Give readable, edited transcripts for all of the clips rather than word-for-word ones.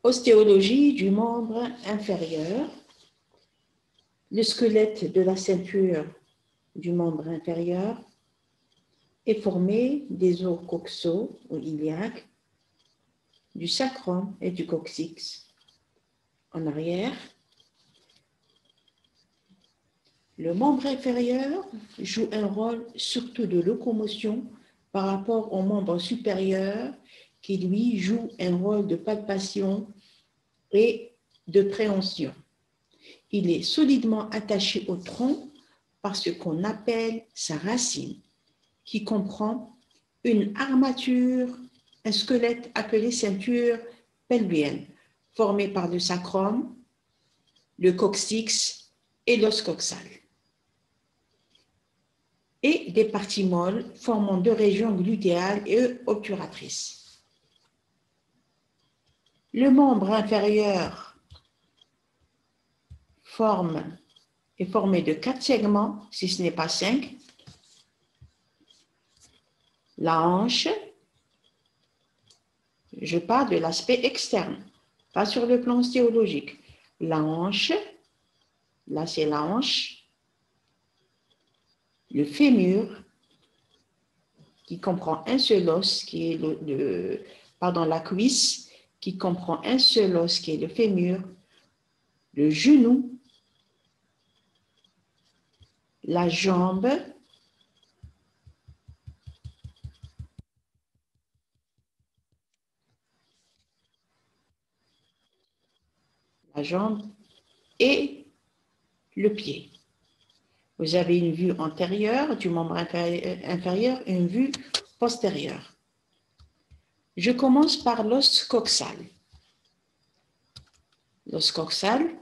Ostéologie du membre inférieur. Le squelette de la ceinture du membre inférieur est formé des os coxaux ou iliaques, du sacrum et du coccyx. En arrière, le membre inférieur joue un rôle surtout de locomotion par rapport au membre supérieur qui, lui, joue un rôle de palpation et de préhension. Il est solidement attaché au tronc par ce qu'on appelle sa racine, qui comprend une armature, un squelette appelé ceinture pelvienne, formé par le sacrum, le coccyx et l'os coxal, et des parties molles formant deux régions glutéales et obturatrices. Le membre inférieur est formé de 4 segments, si ce n'est pas 5. La hanche, je parle de l'aspect externe, pas sur le plan ostéologique. La hanche, là c'est la hanche. Le fémur, qui comprend un seul os, qui est la cuisse, qui comprend un seul os, qui est le fémur. Le genou, la jambe, et le pied. Vous avez une vue antérieure du membre inférieur et une vue postérieure. Je commence par l'os coxal. L'os coxal,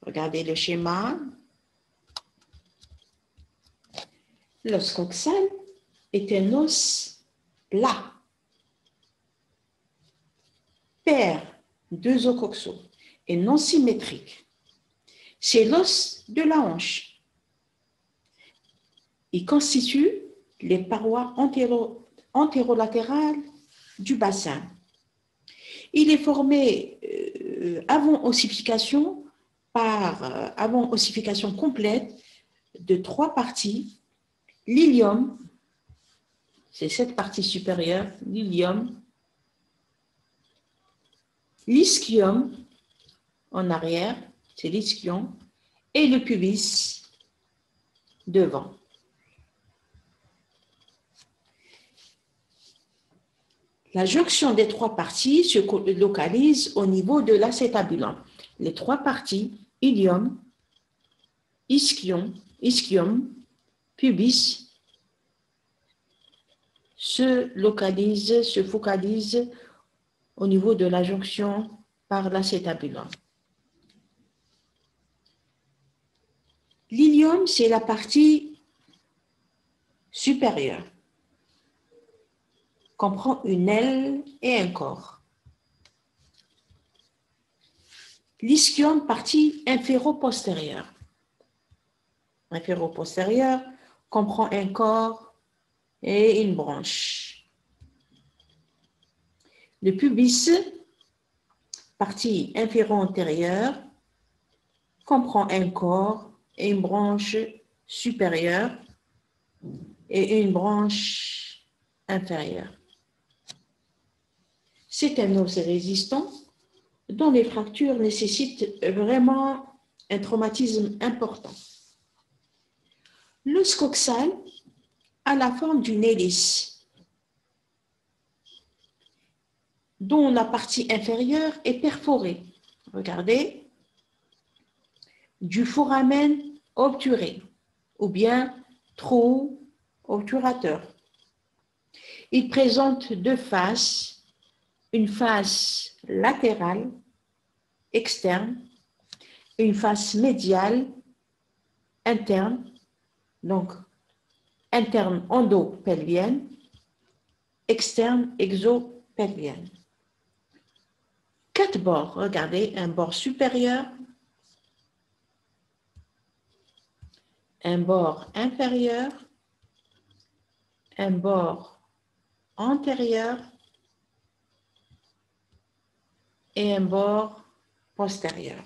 regardez le schéma. L'os coxal est un os plat, pair, deux os coxaux, et non symétrique. C'est l'os de la hanche. Il constitue les parois antérolatérales du bassin. Il est formé avant ossification complète de 3 parties. L'ilium, c'est cette partie supérieure, l'ilium. L'ischium, en arrière, c'est l'ischion. Et le pubis, devant. La jonction des 3 parties se localise au niveau de l'acétabulum. Les 3 parties, ilium, ischium, pubis, se focalisent au niveau de la jonction par l'acétabulum. L'ilium, c'est la partie supérieure, comprend une aile et un corps. L'ischium, partie inféro-postérieure. Inféro-postérieure comprend un corps et une branche. Le pubis, partie inféro-antérieure, comprend un corps et une branche supérieure et une branche inférieure. C'est un os résistant dont les fractures nécessitent vraiment un traumatisme important. L'os coxal a la forme d'une hélice dont la partie inférieure est perforée. Regardez, du foramen obturé ou bien trou obturateur. Il présente 2 faces, une face latérale externe, une face médiale interne, donc interne endopelvienne, externe exopelvienne. 4 bords, regardez, un bord supérieur, un bord inférieur, un bord antérieur et un bord postérieur.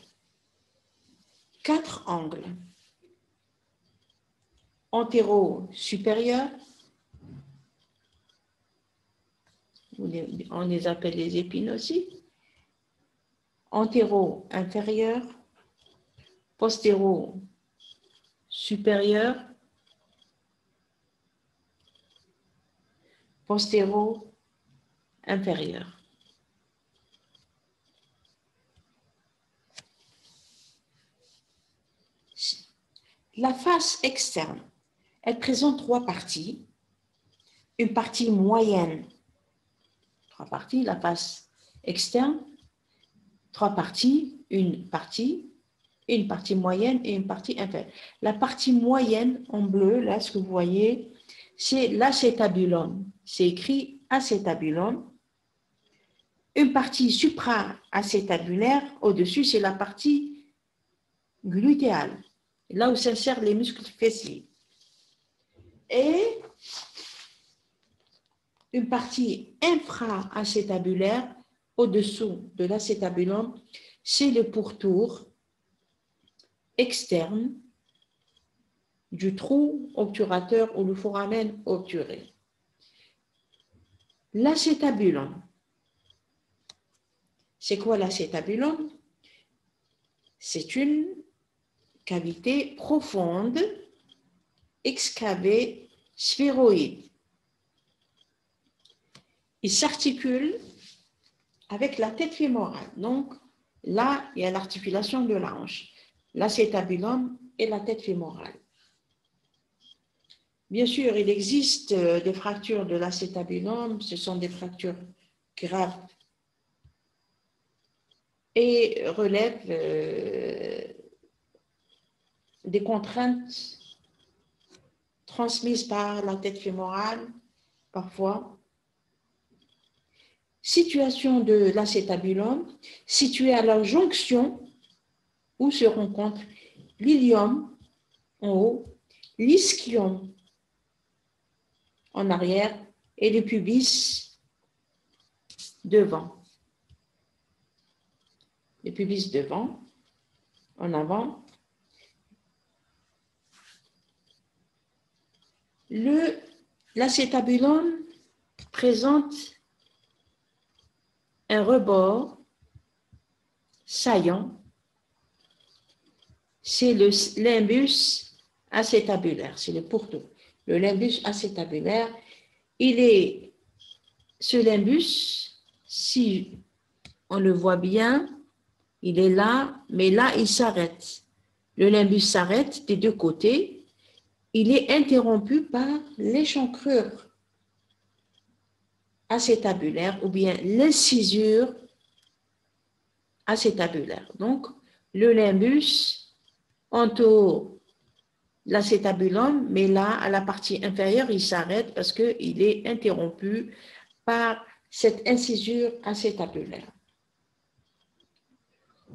4 angles. Antéro-supérieur, on les appelle les épines aussi. Antéro-inférieur, postéro-supérieur, postéro-inférieur. La face externe, elle présente 3 parties. Une partie moyenne, 3 parties, la face externe, 3 parties, une partie moyenne et une partie inférieure. La partie moyenne en bleu, là, ce que vous voyez, c'est l'acétabulum. C'est écrit acétabulum. Une partie supra-acétabulaire, au-dessus, c'est la partie glutéale, là où s'insèrent les muscles fessiers. Et une partie infra-acétabulaire, au-dessous de l'acétabulum, c'est le pourtour externe du trou obturateur ou le foramen obturé. L'acétabulum. C'est quoi l'acétabulum? C'est une cavité profonde, excavée, sphéroïde. Il s'articule avec la tête fémorale. Donc, là, il y a l'articulation de la hanche, l'acétabulum et la tête fémorale. Bien sûr, il existe des fractures de l'acétabulum, ce sont des fractures graves et relèvent des contraintes transmises par la tête fémorale, parfois. Situation de l'acétabulum, située à la jonction où se rencontre l'ilium en haut, l'ischium en arrière et le pubis devant. Le pubis devant, en avant. L'acétabulum présente un rebord saillant, c'est le limbus acétabulaire, c'est le pourtour. Le limbus acétabulaire, ce limbus, si on le voit bien, il est là, mais là, il s'arrête. Le limbus s'arrête des deux côtés. Il est interrompu par l'échancrure acétabulaire ou bien l'incisure acétabulaire. Donc, le limbus entoure l'acétabulum, mais là, à la partie inférieure, il s'arrête parce qu'il est interrompu par cette incisure acétabulaire.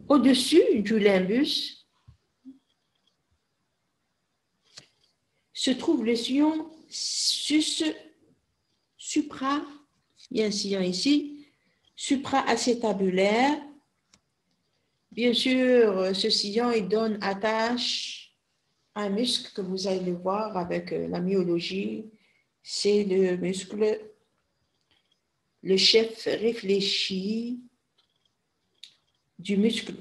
Au-dessus du limbus se trouve le sillon supra, il y a un sillon ici, supra-acétabulaire. Bien sûr, ce sillon, il donne attache à un muscle que vous allez le voir avec la myologie. C'est le muscle, le chef réfléchi du muscle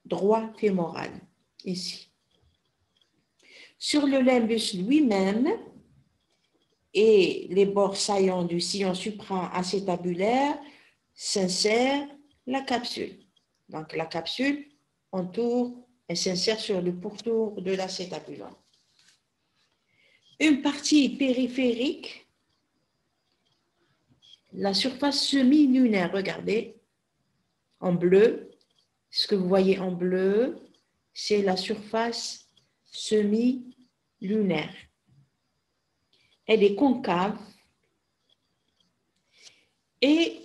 droit fémoral, ici. Sur le limbus lui-même et les bords saillants du sillon supra-acétabulaire s'insère la capsule. Donc, la capsule entoure et s'insère sur le pourtour de l'acétabulum. Une partie périphérique, la surface semi-lunaire, regardez, en bleu. Ce que vous voyez en bleu, c'est la surface semi-lunaire. Elle est concave et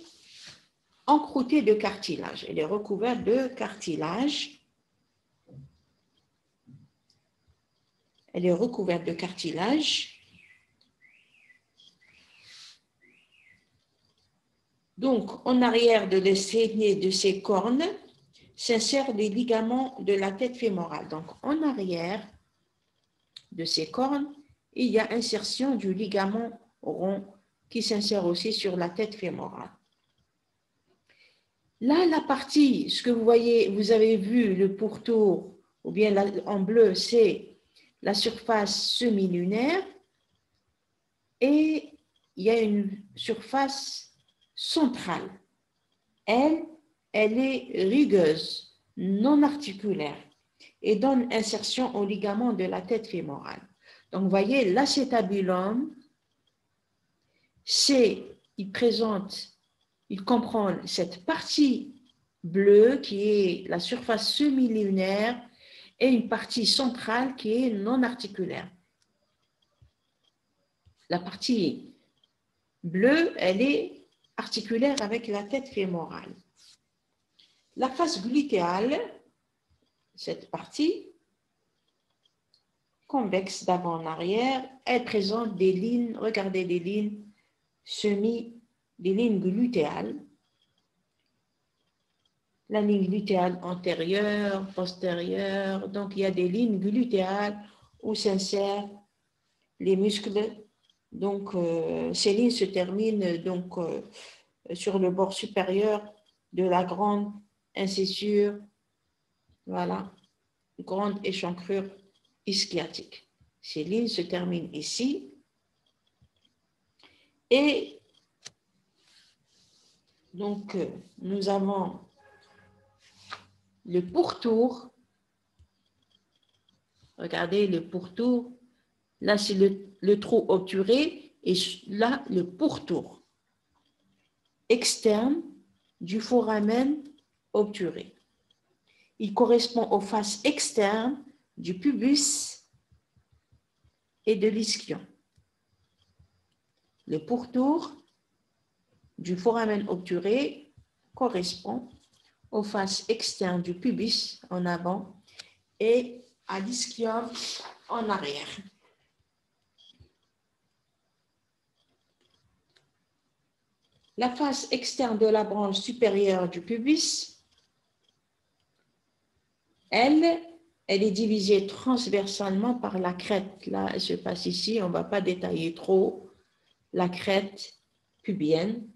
encroûtée de cartilage. Elle est recouverte de cartilage. Elle est recouverte de cartilage. Donc, en arrière de la saignée de ces cornes, s'insèrent les ligaments de la tête fémorale. Donc, en arrière de ces cornes, il y a insertion du ligament rond qui s'insère aussi sur la tête fémorale. Là, la partie, ce que vous voyez, vous avez vu le pourtour, ou bien en bleu, c'est la surface semi-lunaire, et il y a une surface centrale. Elle est rugueuse, non articulaire, et donne insertion au ligament de la tête fémorale. Donc, vous voyez, l'acétabulum, il comprend cette partie bleue qui est la surface semi-lunaire et une partie centrale qui est non articulaire. La partie bleue, elle est articulaire avec la tête fémorale. La face glutéale, cette partie convexe d'avant en arrière, elle présente des lignes, regardez des lignes des lignes glutéales. La ligne glutéale antérieure, postérieure, donc il y a des lignes glutéales où s'insèrent les muscles. Donc ces lignes se terminent donc sur le bord supérieur de la grande incissure, voilà, grande échancrure ischiotique. Ces lignes se terminent ici et donc nous avons le pourtour. Regardez le pourtour. Là, c'est le trou obturé et là, le pourtour externe du foramen obturé. Il correspond aux faces externes du pubis et de l'ischion. Le pourtour du foramen obturé correspond aux faces externes du pubis en avant et à l'ischium en arrière. La face externe de la branche supérieure du pubis, elle est divisée transversalement par la crête. Là, elle se passe ici, on ne va pas détailler trop. La crête pubienne,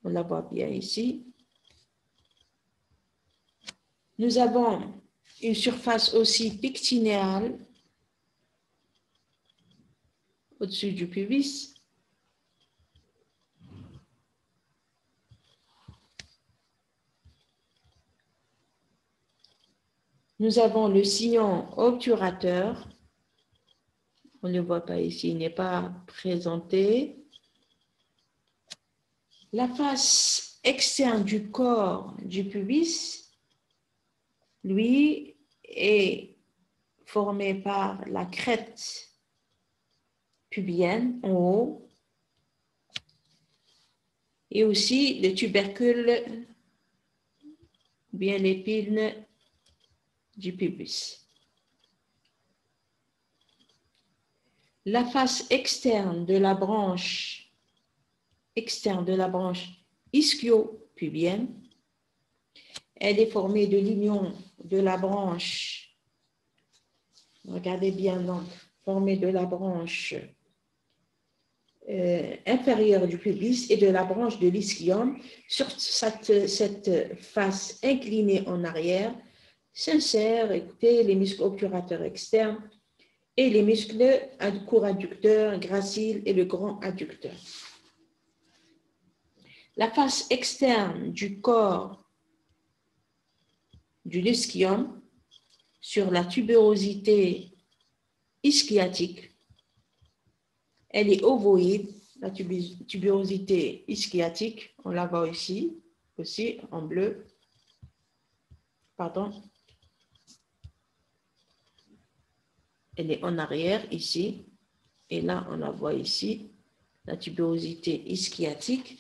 on la voit bien ici. Nous avons une surface aussi pectinéale au-dessus du pubis. Nous avons le sillon obturateur. On ne le voit pas ici, il n'est pas présenté. La face externe du corps du pubis, lui, est formée par la crête pubienne en haut et aussi le tubercule, bien l'épine du pubis. La face externe de la branche ischio-pubienne, elle est formée de l'union de la branche, regardez bien donc, formée de la branche inférieure du pubis et de la branche de l'ischium. Sur cette face inclinée en arrière s'insèrent, écoutez, les muscles obturateurs externes et les muscles court adducteur, gracile et le grand adducteur. La face externe du corps du ischium sur la tubérosité ischiotique, elle est ovoïde, la tubérosité ischiotique, on la voit ici, aussi en bleu, pardon. Elle est en arrière ici, et là on la voit ici, la tubérosité ischiotique.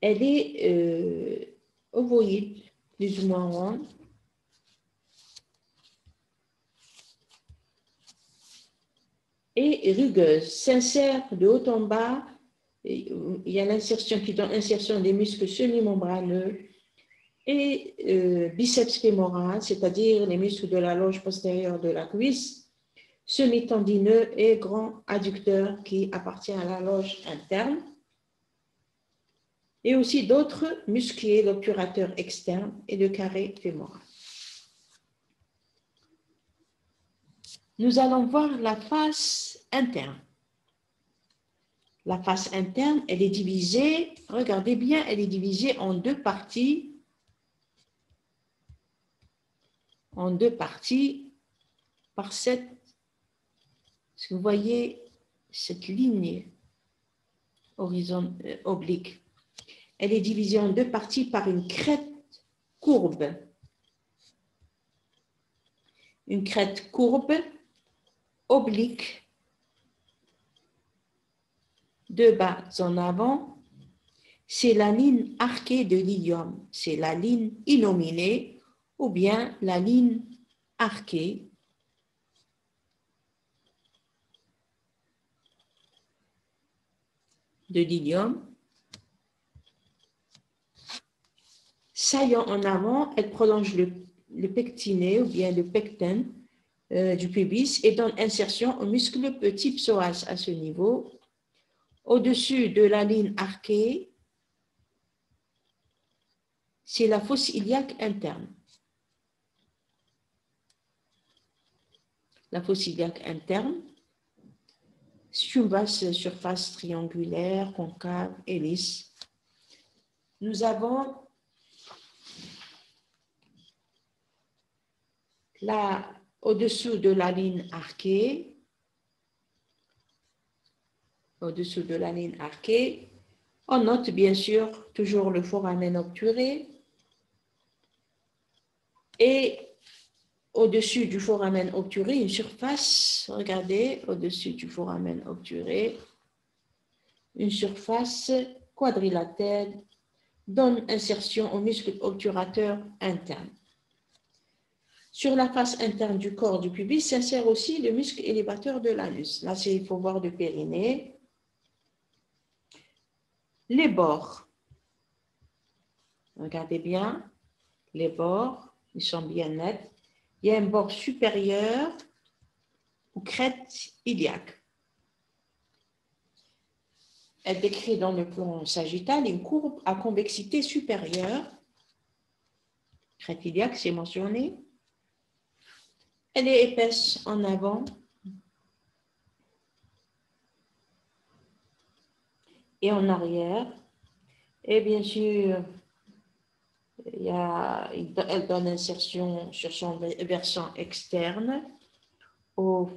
Elle est ovoïde, plus ou moins ronde. Et rugueuse, s'insère de haut en bas il y a l'insertion qui donne insertion des muscles semi-membraneux et biceps fémoral, c'est-à-dire les muscles de la loge postérieure de la cuisse, semi-tendineux et grand adducteur qui appartient à la loge interne, et aussi d'autres muscliers, l'obturateur externe et le carré fémoral. Nous allons voir la face interne. La face interne, elle est divisée, regardez bien, elle est divisée en deux parties. Par cette, si vous voyez cette ligne oblique, elle est divisée en deux parties par une crête courbe. Une crête courbe, oblique, de bas en avant, c'est la ligne arquée de l'ilium, c'est la ligne innominée ou bien la ligne arquée de l'ilium. Saillant en avant, elle prolonge le pectiné ou bien le pecten du pubis et donne insertion au muscle petit psoas à ce niveau. Au-dessus de la ligne arquée, c'est la fosse iliaque interne. La fosse iliaque interne, c'est une vaste surface triangulaire, concave et lisse. Nous avons là, au-dessous de la ligne arquée, on note bien sûr toujours le foramen obturé et au-dessus du foramen obturé, une surface, regardez, au-dessus du foramen obturé, une surface quadrilatère donne insertion au muscle obturateur interne. Sur la face interne du corps du pubis s'insère aussi le muscle élévateur de l'anus. Là, il faut voir le périnée. Les bords, regardez bien, les bords, ils sont bien nets. Il y a un bord supérieur ou crête iliaque. Elle décrit dans le plan sagittal une courbe à convexité supérieure. Crête iliaque, c'est mentionné. Elle est épaisse en avant et en arrière. Et bien sûr, elle donne insertion sur son versant externe, au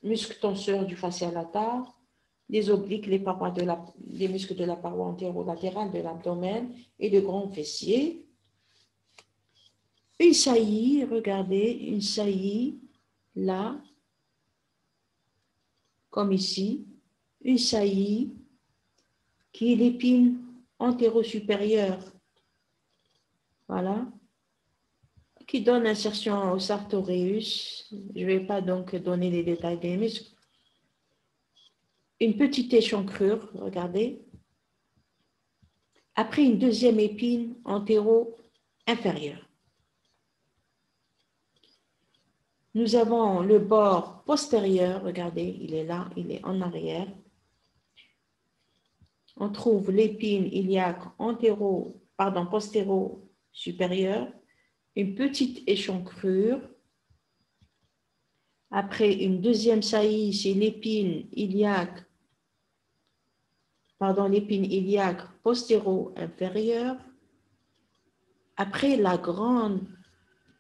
muscles tenseurs du fascia lataire, les obliques, les muscles de la paroi antérolatérale de l'abdomen et le grand fessier. Une saillie, regardez, une saillie là, comme ici, une saillie qui est l'épine antéro-supérieure, voilà, qui donne insertion au sartoreus. Je ne vais pas donc donner les détails des muscles. Une petite échancrure, regardez. Après une deuxième épine antéro-inférieure. Nous avons le bord postérieur, regardez, il est là, il est en arrière. On trouve l'épine iliaque postéro-supérieure, une petite échancrure. Après une deuxième saillie, c'est l'épine iliaque postéro-inférieure. Après la grande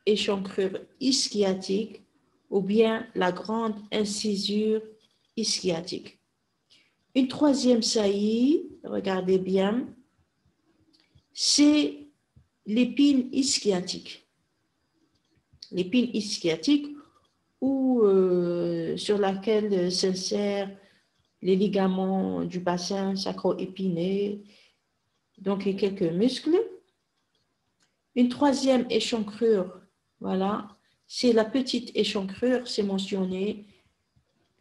échancrure ischiotique ou bien la grande incisure ischiotique. Une troisième saillie, regardez bien, c'est l'épine ischiotique. L'épine ischiotique sur laquelle s'insèrent les ligaments du bassin sacro-épiné, donc et quelques muscles. Une troisième échancrure, voilà, c'est la petite échancrure, c'est mentionné,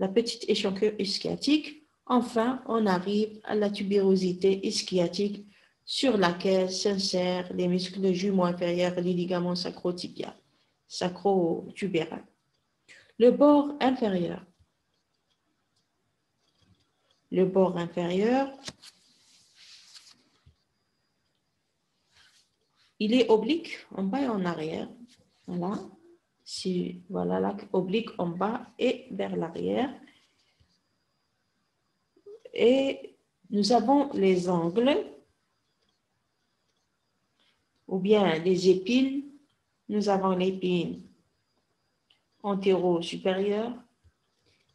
la petite échancrure ischiotique. Enfin, on arrive à la tubérosité ischiotique sur laquelle s'insèrent les muscles jumeaux inférieurs et les ligaments sacrotibiaux, sacrotubéral. Le bord inférieur. Le bord inférieur, il est oblique en bas et en arrière. Voilà. Voilà, là, oblique en bas et vers l'arrière. Et nous avons les angles, ou bien les épines. Nous avons l'épine antéro-supérieure,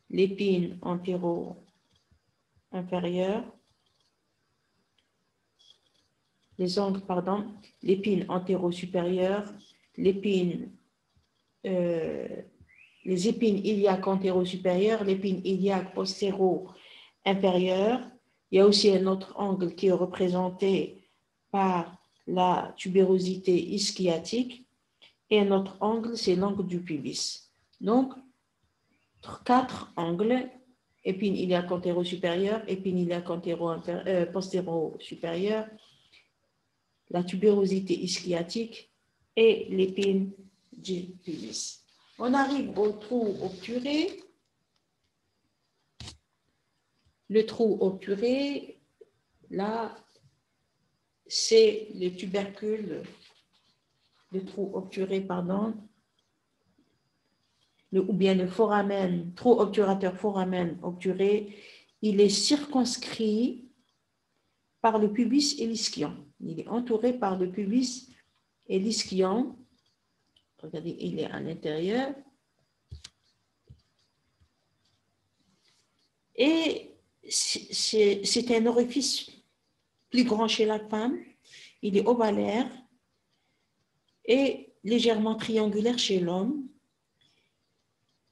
l'épine antéro-inférieure, les angles, pardon, l'épine antéro-supérieure, l'épine, les épines iliaques antéro-supérieures, l'épine iliaque postéro-inférieure. Il y a aussi un autre angle qui est représenté par la tubérosité ischiotique et un autre angle, c'est l'angle du pubis. Donc, 4 angles, épine iliaque antéro-supérieure, épine iliaque postéro-supérieure, la tubérosité ischiotique et l'épine du pubis. On arrive au trou obturé. Le trou obturé, là, c'est le tubercule, le trou obturé, pardon, ou bien le foramen, trou obturateur foramen obturé, il est circonscrit par le pubis et l'ischion. Il est entouré par le pubis et l'ischion. Regardez, il est à l'intérieur. Et c'est un orifice plus grand chez la femme. Il est ovalaire et légèrement triangulaire chez l'homme.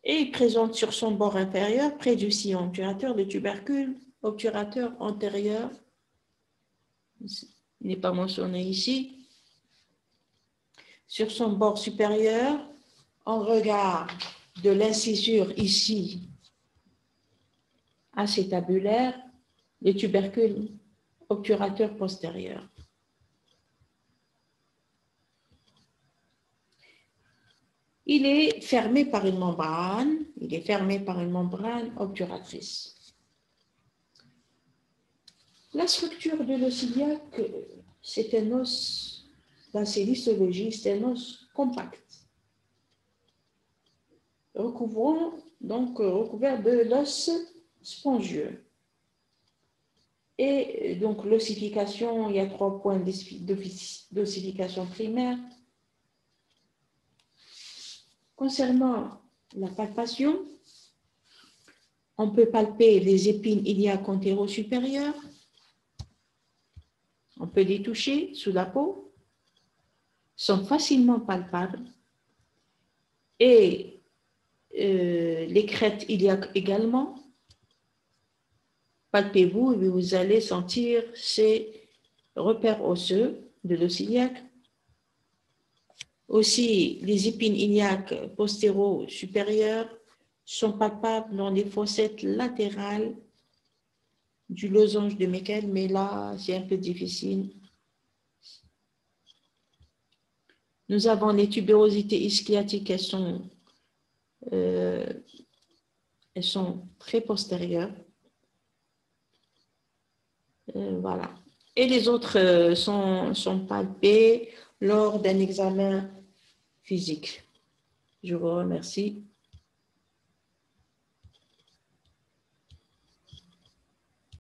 Et il présente sur son bord inférieur, près du sillon obturateur, le tubercule obturateur antérieur. Il n'est pas mentionné ici. Sur son bord supérieur, en regard de l'incisure ici, acétabulaire, le tubercule obturateur postérieur. Il est fermé par une membrane, obturatrice. La structure de l'os iliaque, c'est un os, dans ses lithologies, c'est un os compact, recouvert de l'os spongieux. Et donc l'ossification, il y a 3 points d'ossification primaire. Concernant la palpation, on peut palper les épines iliaques antéro-supérieures. On peut les toucher sous la peau, sont facilement palpables. Et les crêtes iliaques également. Palpez-vous et vous allez sentir ces repères osseux de l'os iliaque. Aussi, les épines iliaques postéro-supérieures sont palpables dans les fossettes latérales du losange de Meckel, mais là, c'est un peu difficile. Nous avons les tubérosités ischiotiques, elles sont très postérieures. Voilà. Et les autres sont palpées lors d'un examen physique. Je vous remercie.